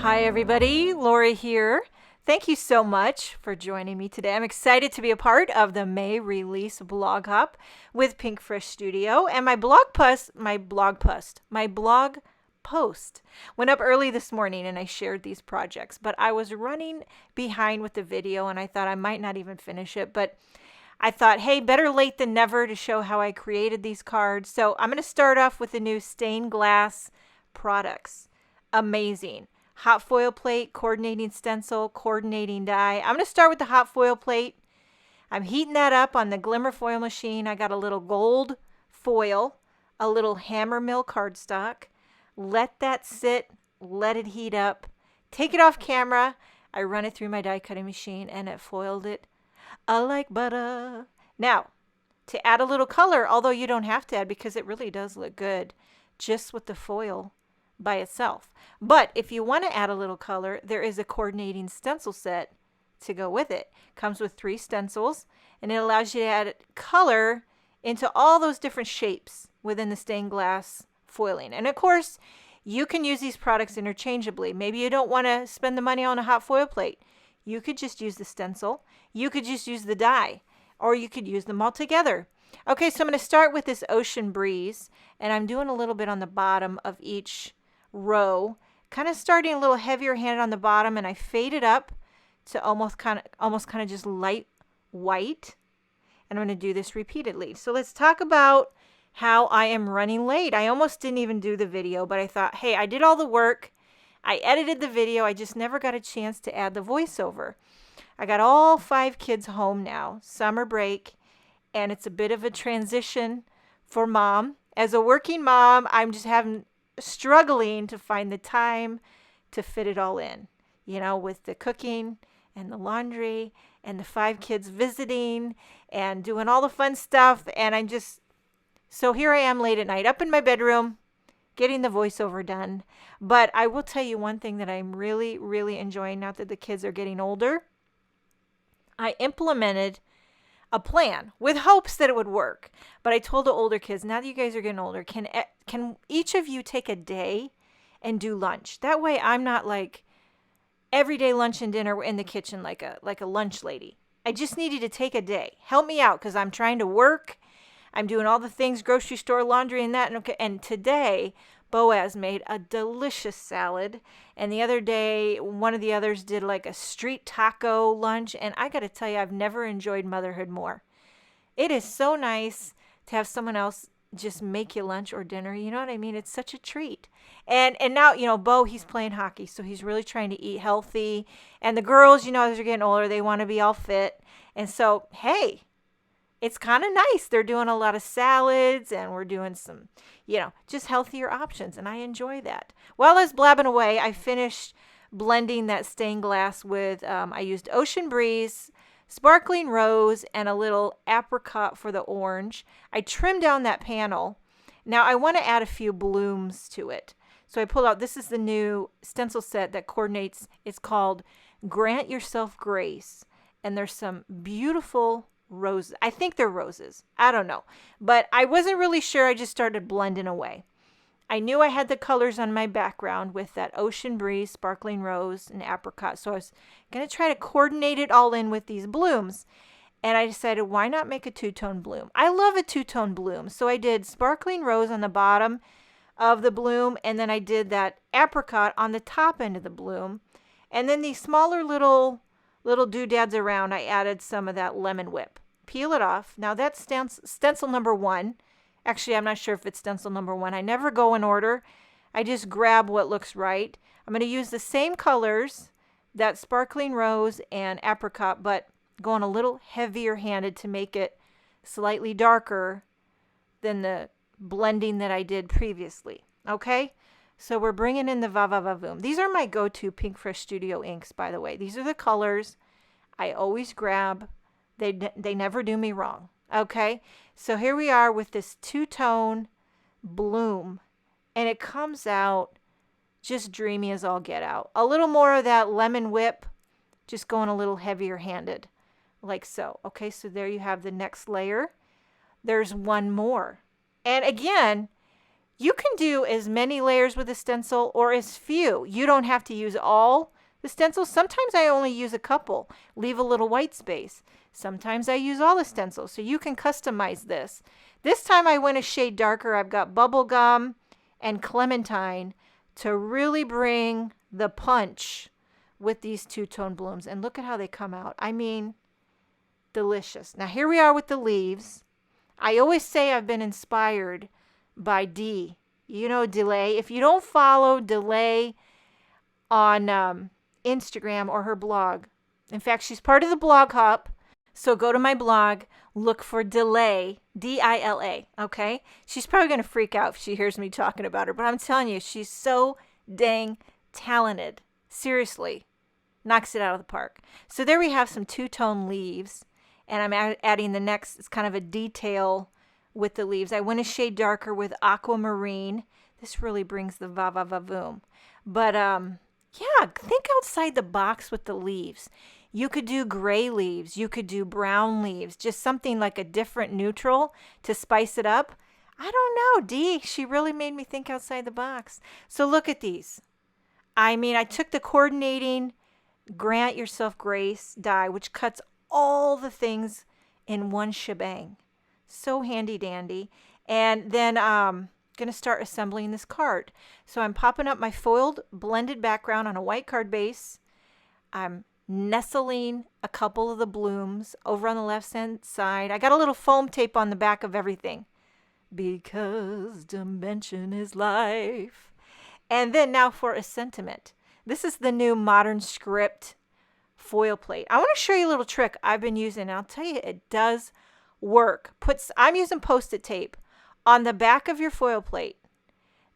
Hi everybody, Lori here. Thank you so much for joining me today. I'm excited to be a part of the May release blog hop with Pinkfresh Studio, and my blog post went up early this morning and I shared these projects, but I was running behind with the video and I thought I might not even finish it, but I thought, hey, better late than never to show how I created these cards. So I'm going to start off with the new stained glass products. Amazing. Hot foil plate, coordinating stencil, coordinating die. I'm going to start with the hot foil plate. I'm heating that up on the glimmer foil machine. I got a little gold foil, a little hammer mill cardstock. Let that sit, let it heat up. Take it off camera. I run it through my die cutting machine and it foiled it. I like butter. Now, to add a little color, although you don't have to add because it really does look good just with the foil by itself. But if you want to add a little color, there is a coordinating stencil set to go with it. Comes with 3 stencils and it allows you to add color into all those different shapes within the stained glass foiling. And of course, you can use these products interchangeably. Maybe you don't want to spend the money on a hot foil plate. You could just use the stencil. You could just use the die, or you could use them all together. Okay, so I'm going to start with this Ocean Breeze, and I'm doing a little bit on the bottom of each row, kind of starting a little heavier handed on the bottom, and I fade it up to almost kind of just light white. And I'm going to do this repeatedly. So let's talk about how I am running late. I almost didn't even do the video, but I thought, hey, I did all the work. I edited the video. I just never got a chance to add the voiceover. I got all 5 kids home now, summer break, and it's a bit of a transition for mom. As a working mom, I'm just struggling to find the time to fit it all in, with the cooking and the laundry and the 5 kids visiting and doing all the fun stuff. And so here I am late at night, up in my bedroom, getting the voiceover done. But I will tell you one thing that I'm really, really enjoying now that the kids are getting older. I implemented a plan with hopes that it would work. But I told the older kids, now that you guys are getting older, can each of you take a day and do lunch? That way I'm not like everyday lunch and dinner in the kitchen like a lunch lady. I just needed to take a day. Help me out because I'm trying to work. I'm doing all the things, grocery store, laundry, and that. And today, Boaz made a delicious salad. And the other day, one of the others did like a street taco lunch. And I got to tell you, I've never enjoyed motherhood more. It is so nice to have someone else just make you lunch or dinner. You know what I mean? It's such a treat. And now, Bo, he's playing hockey. So he's really trying to eat healthy. And the girls, as they're getting older, they want to be all fit. And so, hey, it's kind of nice. They're doing a lot of salads and we're doing some, just healthier options. And I enjoy that. While I was blabbing away, I finished blending that stained glass with, I used Ocean Breeze, Sparkling Rose, and a little Apricot for the orange. I trimmed down that panel. Now I want to add a few blooms to it. So I pulled out, this is the new stencil set that coordinates. It's called Grant Yourself Grace. And there's some beautiful roses. I think they're roses. I don't know. But I wasn't really sure. I just started blending away. I knew I had the colors on my background with that Ocean Breeze, Sparkling Rose, and Apricot. So I was going to try to coordinate it all in with these blooms. And I decided, why not make a 2-tone bloom? I love a 2-tone bloom. So I did Sparkling Rose on the bottom of the bloom. And then I did that Apricot on the top end of the bloom. And then these smaller little doodads around, I added some of that lemon whip. Peel it off. Now that's stencil number 1. Actually, I'm not sure if it's stencil number 1. I never go in order. I just grab what looks right. I'm going to use the same colors, that Sparkling Rose and Apricot, but going a little heavier handed to make it slightly darker than the blending that I did previously. Okay? So we're bringing in the Va Va Va Voom. These are my go-to Pinkfresh Studio inks, by the way. These are the colors I always grab. They never do me wrong. Okay? So here we are with this 2-tone bloom. And it comes out just dreamy as all get out. A little more of that lemon whip, just going a little heavier handed, like so. Okay, so there you have the next layer. There's one more. And again, You can do as many layers with a stencil or as few. You don't have to use all the stencils. Sometimes I only use a couple, leave a little white space. Sometimes I use all the stencils, so you can customize this. This time I went a shade darker. I've got bubblegum and Clementine to really bring the punch with these two-tone blooms. And look at how they come out. I mean, delicious. Now here we are with the leaves. I always say I've been inspired by Dee. You know, Delay. If you don't follow Delay on Instagram or her blog, in fact, she's part of the blog hop. So go to my blog, look for Delay, D-I-L-A, okay? She's probably going to freak out if she hears me talking about her, but I'm telling you, she's so dang talented. Seriously, knocks it out of the park. So there we have some two-tone leaves, and I'm adding the next, it's kind of a detail with the leaves. I went a shade darker with Aquamarine. This really brings the va-va-va-voom. But yeah, think outside the box with the leaves. You could do gray leaves. You could do brown leaves. Just something like a different neutral to spice it up. I don't know, Dee. She really made me think outside the box. So look at these. I mean, I took the coordinating Grant Yourself Grace die, which cuts all the things in one shebang. So handy dandy. And then I'm going to start assembling this card. So I'm popping up my foiled blended background on a white card base. I'm nestling a couple of the blooms over on the left side. I got a little foam tape on the back of everything because dimension is life. And then now for a sentiment. This is the new Modern Script foil plate. I want to show you a little trick I've been using, and I'll tell you it does work. I'm using Post-it tape on the back of your foil plate.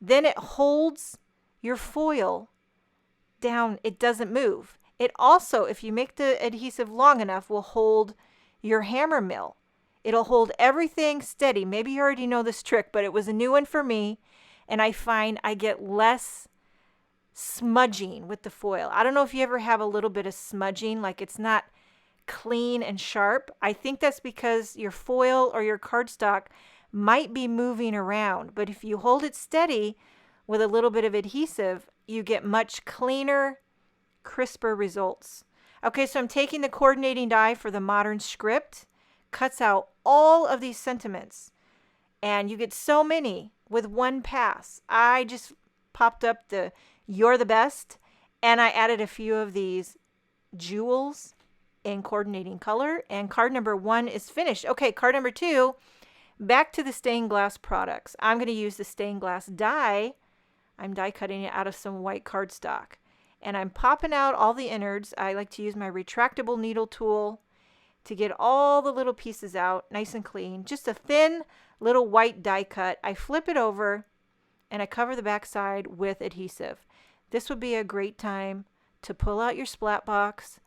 Then it holds your foil down. It doesn't move. It also, if you make the adhesive long enough, will hold your hammer mill. It'll hold everything steady. Maybe you already know this trick, but it was a new one for me, and I find I get less smudging with the foil. I don't know if you ever have a little bit of smudging, like it's not clean and sharp. I think that's because your foil or your cardstock might be moving around, but if you hold it steady with a little bit of adhesive, you get much cleaner, crisper results. Okay, so I'm taking the coordinating die for the Modern Script, cuts out all of these sentiments, and you get so many with one pass. I just popped up the You're the Best, and I added a few of these jewels in coordinating color, and card number 1 is finished. Okay, card number 2, back to the stained glass products. I'm going to use the stained glass die. I'm die cutting it out of some white cardstock. And I'm popping out all the innards. I like to use my retractable needle tool to get all the little pieces out nice and clean. Just a thin little white die cut. I flip it over and I cover the back side with adhesive. This would be a great time to pull out your splat box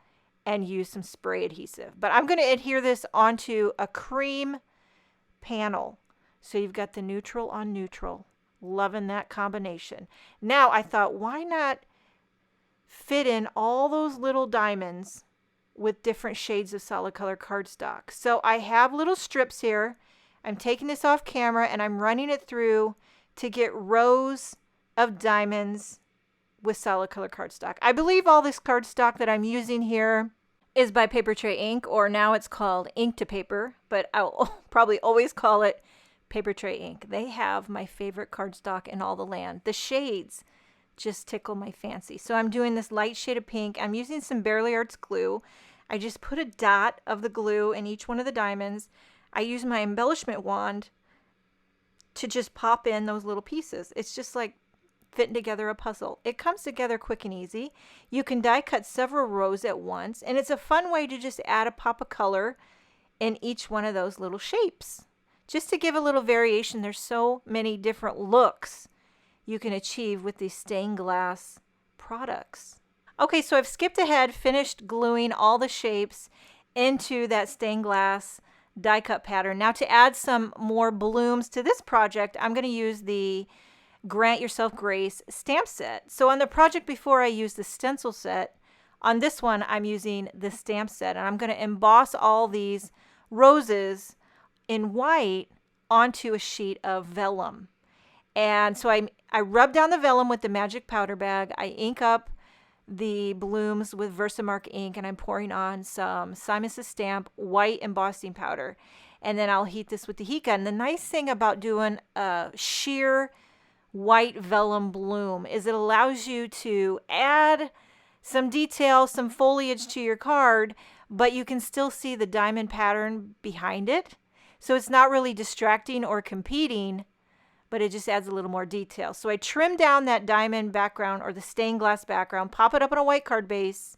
and use some spray adhesive. But I'm going to adhere this onto a cream panel. So you've got the neutral on neutral. Loving that combination. Now I thought, why not fit in all those little diamonds with different shades of solid color cardstock? So I have little strips here. I'm taking this off camera and I'm running it through to get rows of diamonds with solid color cardstock. I believe all this cardstock that I'm using here is by Paper Tray Ink, or now it's called Ink to Paper, but I'll probably always call it Paper Tray Ink. They have my favorite cardstock in all the land. The shades just tickle my fancy. So I'm doing this light shade of pink. I'm using some Bearly Arts glue. I just put a dot of the glue in each one of the diamonds. I use my embellishment wand to just pop in those little pieces. It's just like fitting together a puzzle. It comes together quick and easy. You can die cut several rows at once, and it's a fun way to just add a pop of color in each one of those little shapes. Just to give a little variation. There's so many different looks you can achieve with these stained glass products. Okay, so I've skipped ahead, finished gluing all the shapes into that stained glass die cut pattern. Now to add some more blooms to this project, I'm going to use the Grant Yourself Grace stamp set. So on the project before, I used the stencil set. On this one, I'm using the stamp set, and I'm going to emboss all these roses in white onto a sheet of vellum. And so I rub down the vellum with the magic powder bag. I ink up the blooms with Versamark ink, and I'm pouring on some Simon Says Stamp white embossing powder. And then I'll heat this with the heat gun. The nice thing about doing a sheer white vellum bloom is it allows you to add some detail, some foliage to your card, but you can still see the diamond pattern behind it. So it's not really distracting or competing, but it just adds a little more detail. So I trim down that diamond background or the stained glass background, pop it up on a white card base.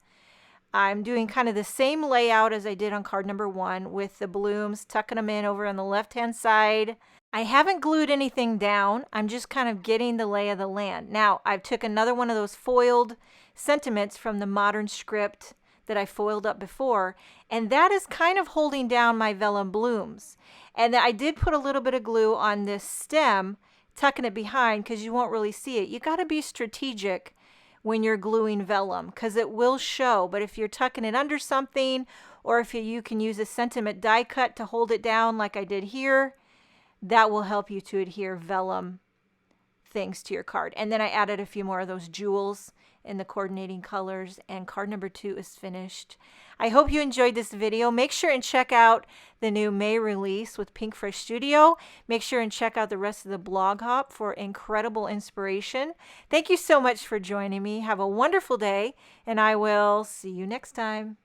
I'm doing kind of the same layout as I did on card number 1 with the blooms, tucking them in over on the left-hand side. I haven't glued anything down. I'm just kind of getting the lay of the land. Now, I've took another one of those foiled sentiments from the Modern Script that I foiled up before, and that is kind of holding down my vellum blooms. And I did put a little bit of glue on this stem, tucking it behind because you won't really see it. You got to be strategic when you're gluing vellum because it will show, but if you're tucking it under something, or if you can use a sentiment die cut to hold it down like I did here, that will help you to adhere vellum things to your card. And then I added a few more of those jewels in the coordinating colors, and card number 2 is finished. I hope you enjoyed this video. Make sure and check out the new May release with Pinkfresh Studio. Make sure and check out the rest of the blog hop for incredible inspiration. Thank you so much for joining me. Have a wonderful day, and I will see you next time.